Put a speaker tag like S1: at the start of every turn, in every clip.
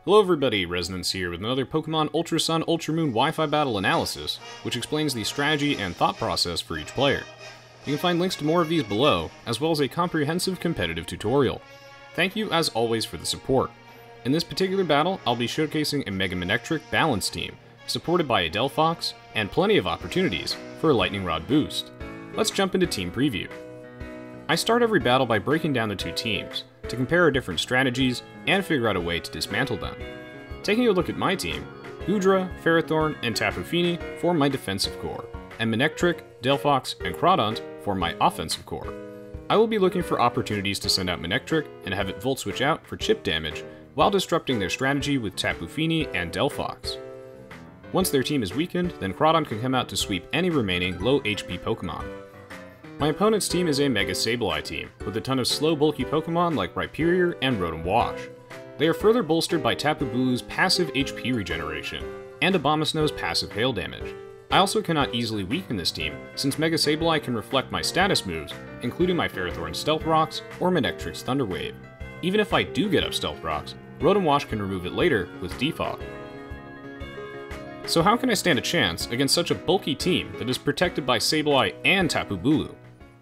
S1: Hello everybody, Resonance here with another Pokemon Ultra Sun Ultra Moon Wi-Fi Battle analysis, which explains the strategy and thought process for each player. You can find links to more of these below, as well as a comprehensive competitive tutorial. Thank you as always for the support. In this particular battle, I'll be showcasing a Mega Manectric balance team, supported by a Delphox, and plenty of opportunities for a Lightning Rod boost. Let's jump into team preview. I start every battle by breaking down the two teams, to compare our different strategies and figure out a way to dismantle them. Taking a look at my team, Goodra, Ferrothorn, and Tapu Fini form my defensive core, and Manectric, Delphox, and Crawdaunt form my offensive core. I will be looking for opportunities to send out Manectric and have it Volt Switch out for chip damage, while disrupting their strategy with Tapu Fini and Delphox. Once their team is weakened, then Crawdaunt can come out to sweep any remaining low HP Pokemon. My opponent's team is a Mega Sableye team, with a ton of slow bulky Pokemon like Rhyperior and Rotom Wash. They are further bolstered by Tapu Bulu's passive HP regeneration, and Abomasnow's passive hail damage. I also cannot easily weaken this team, since Mega Sableye can reflect my status moves, including my Ferrothorn's Stealth Rocks or Manectric's Thunder Wave. Even if I do get up Stealth Rocks, Rotom Wash can remove it later with Defog. So how can I stand a chance against such a bulky team that is protected by Sableye and Tapu Bulu?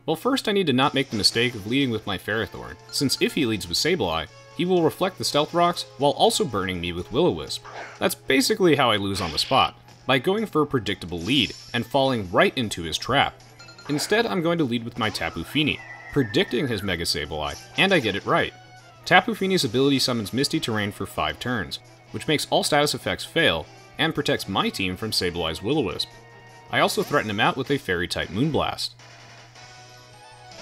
S1: Well, first I need to not make the mistake of leading with my Ferrothorn, since if he leads with Sableye, he will reflect the Stealth Rocks while also burning me with Will-O-Wisp. That's basically how I lose on the spot, by going for a predictable lead and falling right into his trap. Instead, I'm going to lead with my Tapu Fini, predicting his Mega Sableye, and I get it right. Tapu Fini's ability summons Misty terrain for 5 turns, which makes all status effects fail, and protects my team from Sableye's Will-O-Wisp. I also threaten him out with a Fairy-type Moonblast.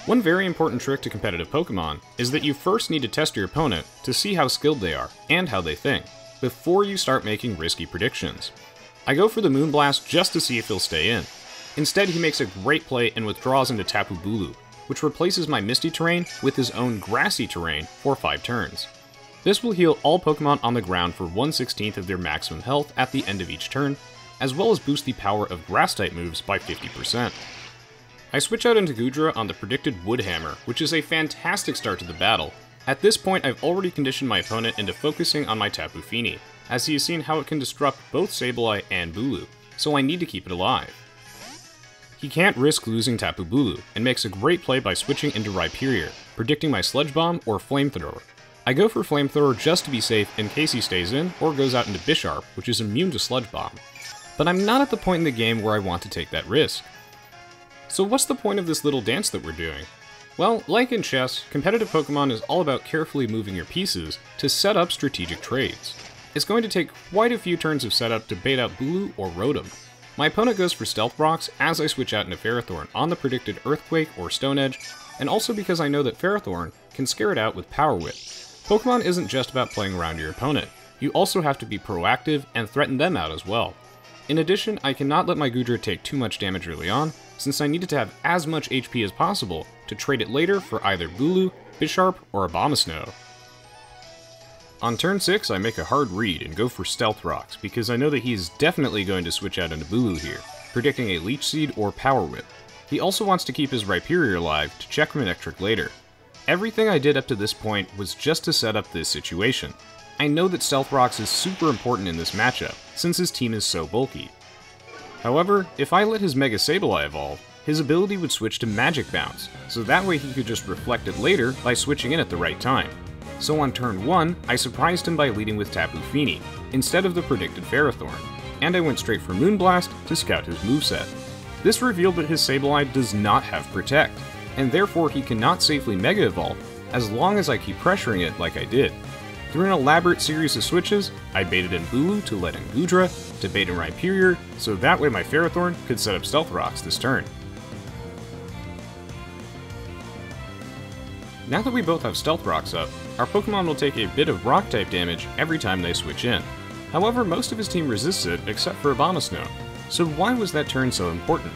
S1: One very important trick to competitive Pokemon is that you first need to test your opponent to see how skilled they are, and how they think, before you start making risky predictions. I go for the Moonblast just to see if he'll stay in. Instead, he makes a great play and withdraws into Tapu Bulu, which replaces my Misty terrain with his own Grassy terrain for 5 turns. This will heal all Pokemon on the ground for 1/16 of their maximum health at the end of each turn, as well as boost the power of Grass-type moves by 50%. I switch out into Goodra on the predicted Wood Hammer, which is a fantastic start to the battle. At this point, I've already conditioned my opponent into focusing on my Tapu Fini, as he has seen how it can disrupt both Sableye and Bulu, so I need to keep it alive. He can't risk losing Tapu Bulu, and makes a great play by switching into Rhyperior, predicting my Sludge Bomb or Flamethrower. I go for Flamethrower just to be safe in case he stays in, or goes out into Bisharp, which is immune to Sludge Bomb. But I'm not at the point in the game where I want to take that risk. So what's the point of this little dance that we're doing? Well, like in chess, competitive Pokemon is all about carefully moving your pieces to set up strategic trades. It's going to take quite a few turns of setup to bait out Bulu or Rotom. My opponent goes for Stealth Rocks as I switch out into Ferrothorn on the predicted Earthquake or Stone Edge, and also because I know that Ferrothorn can scare it out with Power Whip. Pokemon isn't just about playing around your opponent, you also have to be proactive and threaten them out as well. In addition, I cannot let my Goodra take too much damage early on, since I needed to have as much HP as possible to trade it later for either Bulu, Bisharp, or Abomasnow. On turn 6, I make a hard read and go for Stealth Rocks, because I know that he is definitely going to switch out into Bulu here, predicting a Leech Seed or Power Whip. He also wants to keep his Rhyperior alive to check Manectric later. Everything I did up to this point was just to set up this situation. I know that Stealth Rocks is super important in this matchup, since his team is so bulky. However, if I let his Mega Sableye evolve, his ability would switch to Magic Bounce, so that way he could just reflect it later by switching in at the right time. So on turn 1, I surprised him by leading with Tapu Fini, instead of the predicted Ferrothorn, and I went straight for Moonblast to scout his moveset. This revealed that his Sableye does not have Protect, and therefore he cannot safely Mega Evolve as long as I keep pressuring it like I did. Through an elaborate series of switches, I baited in Bulu to let in Goodra, to bait in Rhyperior, so that way my Ferrothorn could set up Stealth Rocks this turn. Now that we both have Stealth Rocks up, our Pokemon will take a bit of Rock-type damage every time they switch in. However, most of his team resists it except for Abomasnow, so why was that turn so important?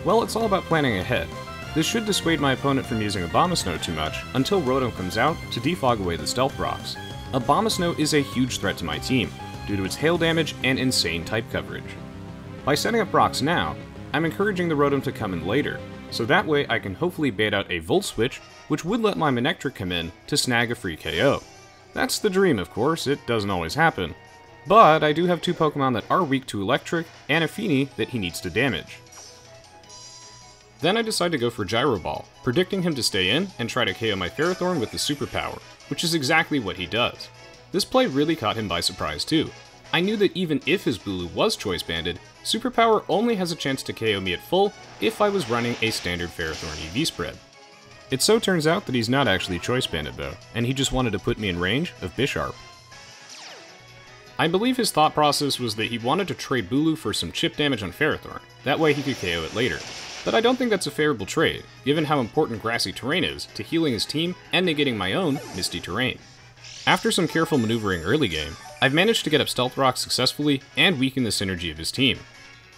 S1: Well, it's all about planning ahead. This should dissuade my opponent from using Abomasnow too much until Rotom comes out to defog away the Stealth Rocks. Abomasnow is a huge threat to my team, due to its hail damage and insane type coverage. By setting up rocks now, I'm encouraging the Rotom to come in later, so that way I can hopefully bait out a Volt Switch, which would let my Manectric come in to snag a free KO. That's the dream, of course, it doesn't always happen. But I do have two Pokemon that are weak to electric, and a Fini that he needs to damage. Then I decide to go for Gyro Ball, predicting him to stay in and try to KO my Ferrothorn with the superpower, which is exactly what he does. This play really caught him by surprise too. I knew that even if his Bulu was choice banded, superpower only has a chance to KO me at full if I was running a standard Ferrothorn EV spread. It so turns out that he's not actually choice banded though, and he just wanted to put me in range of Bisharp. I believe his thought process was that he wanted to trade Bulu for some chip damage on Ferrothorn, that way he could KO it later. But I don't think that's a favorable trade, given how important grassy terrain is to healing his team and negating my own misty terrain. After some careful maneuvering early game, I've managed to get up Stealth Rock successfully and weaken the synergy of his team.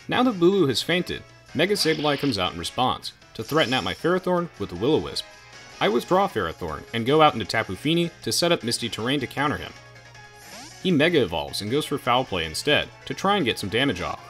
S1: Now that Bulu has fainted, Mega Sableye comes out in response, to threaten out my Ferrothorn with the Will-O-Wisp. I withdraw Ferrothorn and go out into Tapu Fini to set up misty terrain to counter him. He Mega Evolves and goes for Foul Play instead, to try and get some damage off.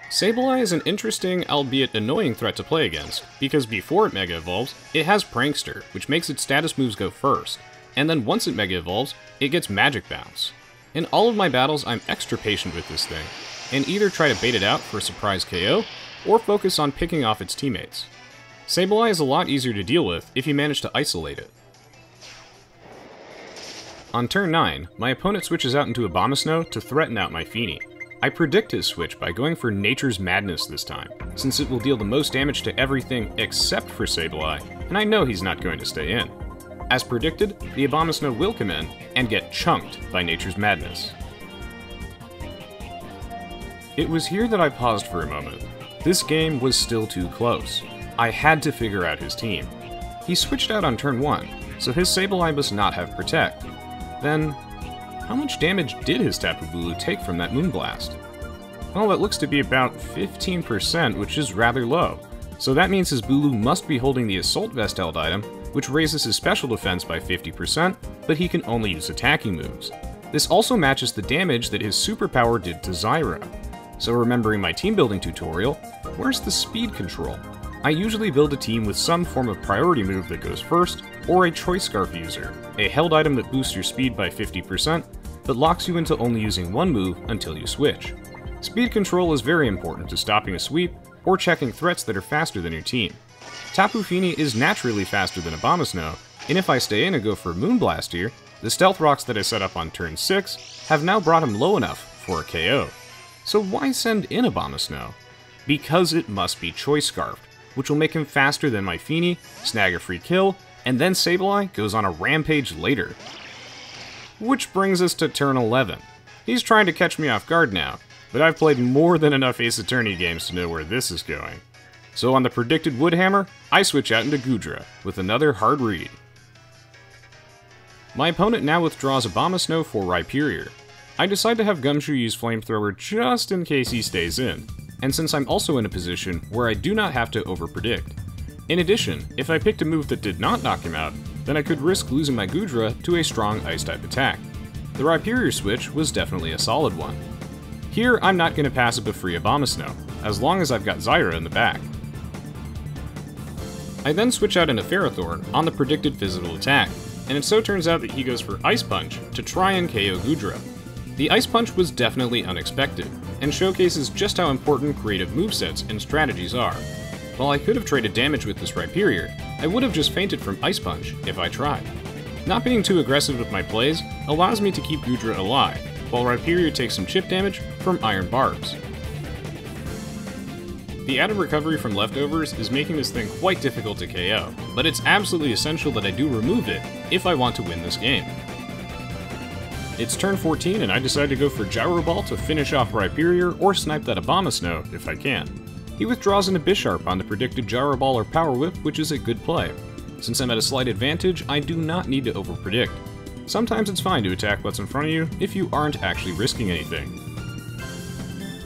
S1: Sableye is an interesting, albeit annoying threat to play against, because before it Mega Evolves, it has Prankster, which makes its status moves go first, and then once it Mega Evolves, it gets Magic Bounce. In all of my battles, I'm extra patient with this thing, and either try to bait it out for a surprise KO, or focus on picking off its teammates. Sableye is a lot easier to deal with if you manage to isolate it. On turn 9, my opponent switches out into Abomasnow to threaten out my Fini. I predict his switch by going for Nature's Madness this time, since it will deal the most damage to everything except for Sableye, and I know he's not going to stay in. As predicted, the Abomasnow will come in and get chunked by Nature's Madness. It was here that I paused for a moment. This game was still too close. I had to figure out his team. He switched out on turn 1, so his Sableye must not have Protect. Then, how much damage did his Tapu Bulu take from that Moonblast? Well, it looks to be about 15%, which is rather low. So that means his Bulu must be holding the Assault Vest held item, which raises his special defense by 50%, but he can only use attacking moves. This also matches the damage that his superpower did to Zyra. So remembering my team building tutorial, where's the speed control? I usually build a team with some form of priority move that goes first, or a Choice Scarf user, a held item that boosts your speed by 50%, but locks you into only using one move until you switch. Speed control is very important to stopping a sweep, or checking threats that are faster than your team. Tapu Fini is naturally faster than Abomasnow, and if I stay in and go for Moonblast here, the Stealth Rocks that I set up on turn 6 have now brought him low enough for a KO. So why send in Abomasnow? Because it must be Choice Scarfed, which will make him faster than my Fini, snag a free kill, and then Sableye goes on a rampage later. Which brings us to turn 11. He's trying to catch me off guard now, but I've played more than enough Ace Attorney games to know where this is going. So on the predicted Woodhammer, I switch out into Goodra, with another hard read. My opponent now withdraws Abomasnow for Rhyperior. I decide to have Gumshoe use Flamethrower just in case he stays in, and since I'm also in a position where I do not have to overpredict. In addition, if I picked a move that did not knock him out, then I could risk losing my Goodra to a strong Ice-type attack. The Rhyperior switch was definitely a solid one. Here, I'm not going to pass up a free Abomasnow, as long as I've got Zyra in the back. I then switch out into Ferrothorn on the predicted physical attack, and it so turns out that he goes for Ice Punch to try and KO Goodra. The Ice Punch was definitely unexpected, and showcases just how important creative movesets and strategies are. While I could have traded damage with this Rhyperior, I would have just fainted from Ice Punch if I tried. Not being too aggressive with my plays allows me to keep Goodra alive, while Rhyperior takes some chip damage from Iron Barbs. The added recovery from leftovers is making this thing quite difficult to KO, but it's absolutely essential that I do remove it if I want to win this game. It's turn 14 and I decide to go for Gyro Ball to finish off Rhyperior or snipe that Abomasnow if I can. He withdraws into Bisharp on the predicted Gyro Ball or Power Whip, which is a good play. Since I'm at a slight advantage, I do not need to overpredict. Sometimes it's fine to attack what's in front of you if you aren't actually risking anything.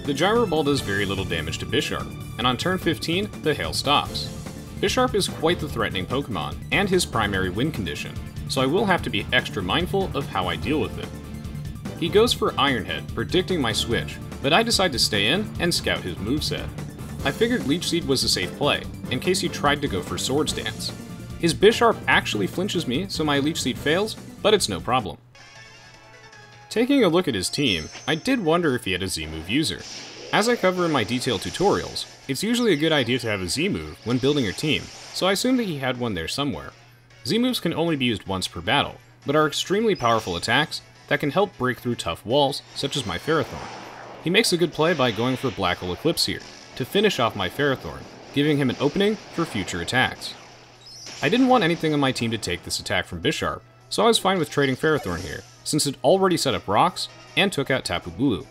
S1: The Gyro Ball does very little damage to Bisharp, and on turn 15, the hail stops. Bisharp is quite the threatening Pokemon, and his primary win condition, so I will have to be extra mindful of how I deal with it. He goes for Iron Head, predicting my switch, but I decide to stay in and scout his moveset. I figured Leech Seed was a safe play, in case he tried to go for Swords Dance. His Bisharp actually flinches me, so my Leech Seed fails, but it's no problem. Taking a look at his team, I did wonder if he had a Z-move user. As I cover in my detailed tutorials, it's usually a good idea to have a Z-move when building your team, so I assumed that he had one there somewhere. Z-moves can only be used once per battle, but are extremely powerful attacks that can help break through tough walls, such as my Ferrothorn. He makes a good play by going for Black Hole Eclipse here, to finish off my Ferrothorn, giving him an opening for future attacks. I didn't want anything on my team to take this attack from Bisharp, so I was fine with trading Ferrothorn here, since it already set up rocks and took out Tapu Bulu.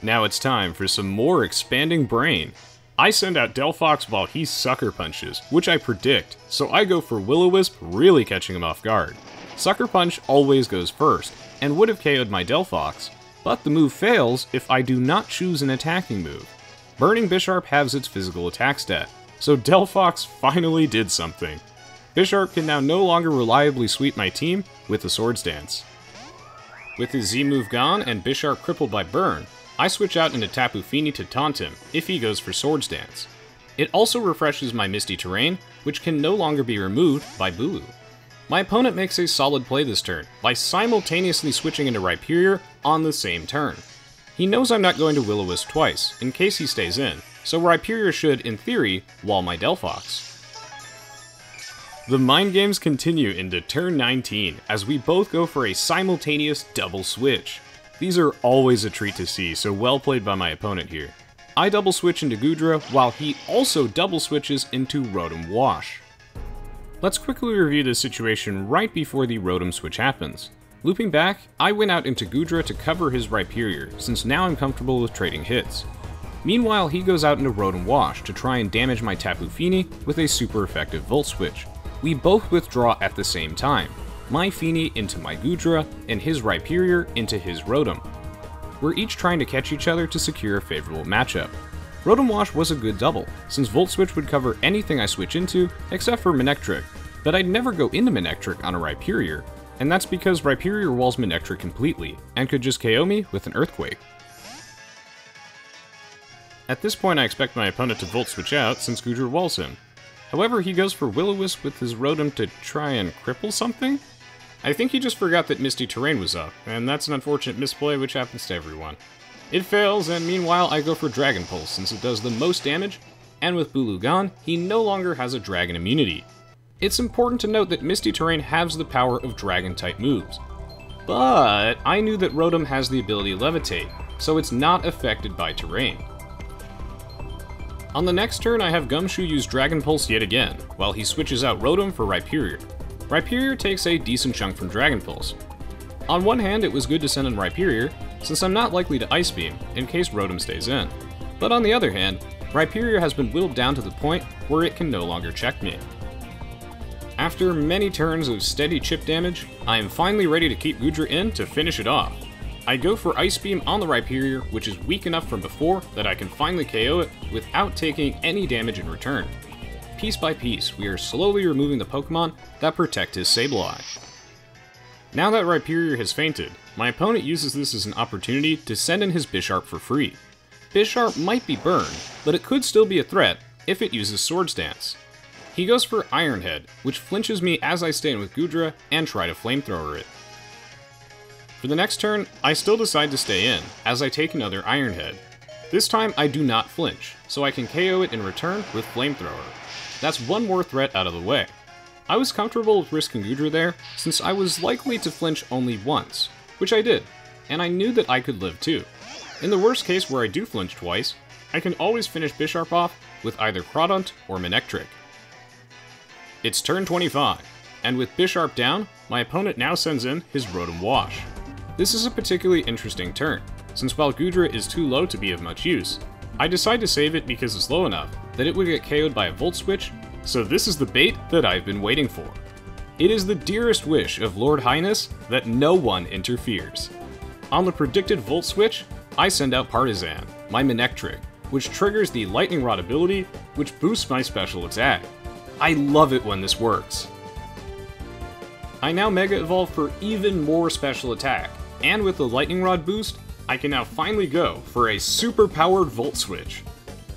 S1: Now it's time for some more expanding brain. I send out Delphox while he sucker punches, which I predict, so I go for Will-O-Wisp, really catching him off guard. Sucker Punch always goes first, and would have KO'd my Delphox, but the move fails if I do not choose an attacking move. Burning Bisharp has its physical attack stat, so Delphox finally did something. Bisharp can now no longer reliably sweep my team with the Swords Dance. With his Z move gone and Bisharp crippled by Burn, I switch out into Tapu Fini to taunt him if he goes for Swords Dance. It also refreshes my Misty terrain, which can no longer be removed by Bulu. My opponent makes a solid play this turn by simultaneously switching into Rhyperior on the same turn. He knows I'm not going to Will-O-Wisp twice, in case he stays in, so Rhyperior should, in theory, wall my Delphox. The mind games continue into turn 19, as we both go for a simultaneous double switch. These are always a treat to see, so well played by my opponent here. I double switch into Goodra, while he also double switches into Rotom Wash. Let's quickly review this situation right before the Rotom switch happens. Looping back, I went out into Goodra to cover his Rhyperior, since now I'm comfortable with trading hits. Meanwhile, he goes out into Rotom Wash to try and damage my Tapu Fini with a super effective Volt Switch. We both withdraw at the same time, my Fini into my Goodra, and his Rhyperior into his Rotom. We're each trying to catch each other to secure a favorable matchup. Rotom Wash was a good double, since Volt Switch would cover anything I switch into, except for Manectric, but I'd never go into Manectric on a Rhyperior, and that's because Rhyperior walls Manectric completely, and could just KO me with an Earthquake. At this point I expect my opponent to Volt Switch out, since Goodra walls him. However, he goes for Will-O-Wisp with his Rotom to try and cripple something? I think he just forgot that Misty Terrain was up, and that's an unfortunate misplay which happens to everyone. It fails, and meanwhile I go for Dragon Pulse since it does the most damage, and with Bulu gone, he no longer has a Dragon immunity. It's important to note that Misty Terrain has the power of Dragon-type moves, but I knew that Rotom has the ability Levitate, so it's not affected by terrain. On the next turn, I have Gumshoe use Dragon Pulse yet again, while he switches out Rotom for Rhyperior. Rhyperior takes a decent chunk from Dragon Pulse. On one hand, it was good to send in Rhyperior, since I'm not likely to Ice Beam in case Rotom stays in. But on the other hand, Rhyperior has been whittled down to the point where it can no longer checkmate. After many turns of steady chip damage, I am finally ready to keep Goodra in to finish it off. I go for Ice Beam on the Rhyperior, which is weak enough from before that I can finally KO it without taking any damage in return. Piece by piece, we are slowly removing the Pokemon that protect his Sableye. Now that Rhyperior has fainted, my opponent uses this as an opportunity to send in his Bisharp for free. Bisharp might be burned, but it could still be a threat if it uses Swords Dance. He goes for Iron Head, which flinches me as I stay in with Goodra and try to Flamethrower it. For the next turn, I still decide to stay in, as I take another Iron Head. This time I do not flinch, so I can KO it in return with Flamethrower. That's one more threat out of the way. I was comfortable with risking Goodra there, since I was likely to flinch only once, which I did, and I knew that I could live too. In the worst case where I do flinch twice, I can always finish Bisharp off with either Crawdaunt or Manectric. It's turn 25, and with Bisharp down, my opponent now sends in his Rotom Wash. This is a particularly interesting turn, since while Goodra is too low to be of much use, I decide to save it because it's low enough that it would get KO'd by a Volt Switch, so this is the bait that I've been waiting for. It is the dearest wish of Lord Highness that no one interferes. On the predicted Volt Switch, I send out Partizanne, my Manectric, which triggers the Lightning Rod ability, which boosts my special attack. I love it when this works. I now Mega Evolve for even more special attack, and with the Lightning Rod boost, I can now finally go for a super-powered Volt Switch.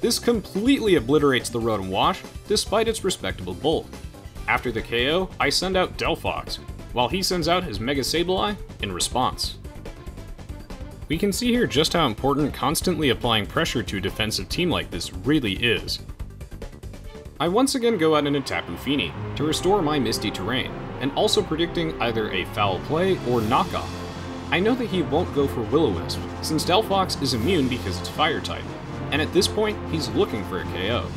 S1: This completely obliterates the Rotom Wash, despite its respectable bulk. After the KO, I send out Delphox, while he sends out his Mega Sableye in response. We can see here just how important constantly applying pressure to a defensive team like this really is. I once again go out into Tapu Fini to restore my Misty terrain, and also predicting either a foul play or knockoff. I know that he won't go for Will-O-Wisp, since Delphox is immune because it's fire type, and at this point he's looking for a KO.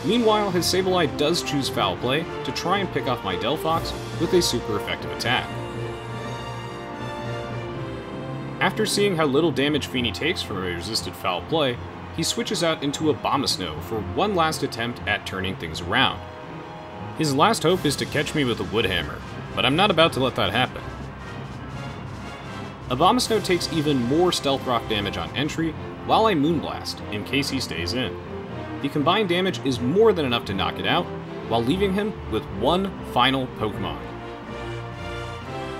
S1: Meanwhile, his Sableye does choose foul play to try and pick off my Delphox with a super effective attack. After seeing how little damage Fini takes from a resisted foul play, he switches out into Abomasnow for one last attempt at turning things around. His last hope is to catch me with a Wood Hammer, but I'm not about to let that happen. Abomasnow takes even more Stealth Rock damage on entry, while I Moonblast, in case he stays in. The combined damage is more than enough to knock it out, while leaving him with one final Pokemon.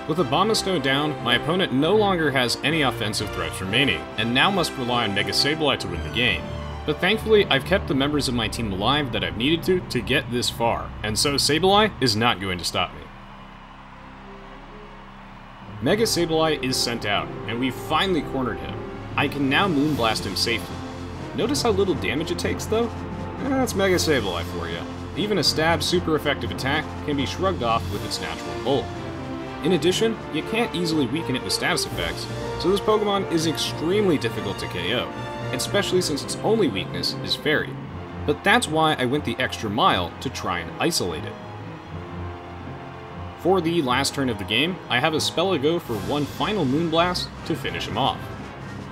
S1: With Abomasnow down, my opponent no longer has any offensive threats remaining, and now must rely on Mega Sableye to win the game. But thankfully, I've kept the members of my team alive that I've needed to get this far, and so Sableye is not going to stop me. Mega Sableye is sent out, and we've finally cornered him. I can now Moonblast him safely. Notice how little damage it takes, though? That's Mega Sableye for you. Even a stab super effective attack can be shrugged off with its natural bulk. In addition, you can't easily weaken it with status effects, so this Pokemon is extremely difficult to KO, especially since its only weakness is Fairy. But that's why I went the extra mile to try and isolate it. For the last turn of the game, I have Espella go for one final Moonblast to finish him off.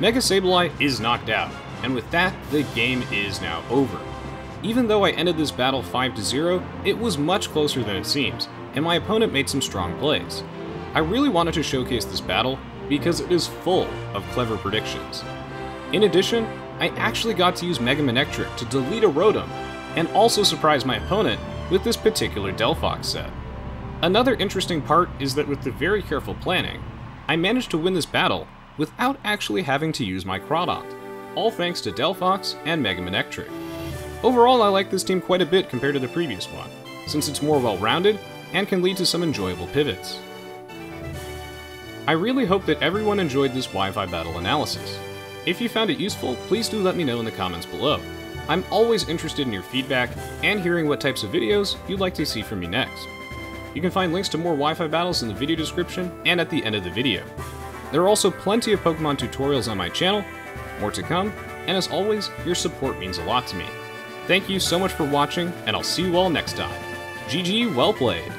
S1: Mega Sableye is knocked out, and with that, the game is now over. Even though I ended this battle 5-0, it was much closer than it seems, and my opponent made some strong plays. I really wanted to showcase this battle because it is full of clever predictions. In addition, I actually got to use Mega Manectric to delete a Rotom, and also surprise my opponent with this particular Delphox set. Another interesting part is that with the very careful planning, I managed to win this battle without actually having to use my Crawdaunt, all thanks to Delphox and Mega Manectric. Overall, I like this team quite a bit compared to the previous one, since it's more well-rounded and can lead to some enjoyable pivots. I really hope that everyone enjoyed this Wi-Fi battle analysis. If you found it useful, please do let me know in the comments below. I'm always interested in your feedback and hearing what types of videos you'd like to see from me next. You can find links to more Wi-Fi battles in the video description and at the end of the video. There are also plenty of Pokemon tutorials on my channel, more to come, and as always, your support means a lot to me. Thank you so much for watching, and I'll see you all next time. GG, well played!